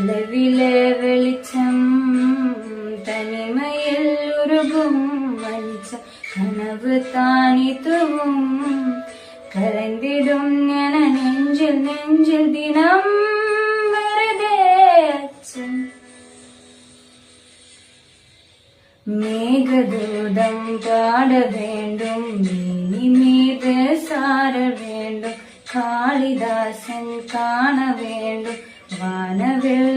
நிலவிலே வெளிச்சம் தனிமையில் உருகும் வெளிச்சம் கனவு தானித்துவும் கரைந்திடும் என நெஞ்சில் நெஞ்சில் தினம் வருதே அச்சம். மேகதூதம் பாட வேண்டும் நீ மீது சார வேண்டும் காளிதாசன் காண வேண்டும் வானவில்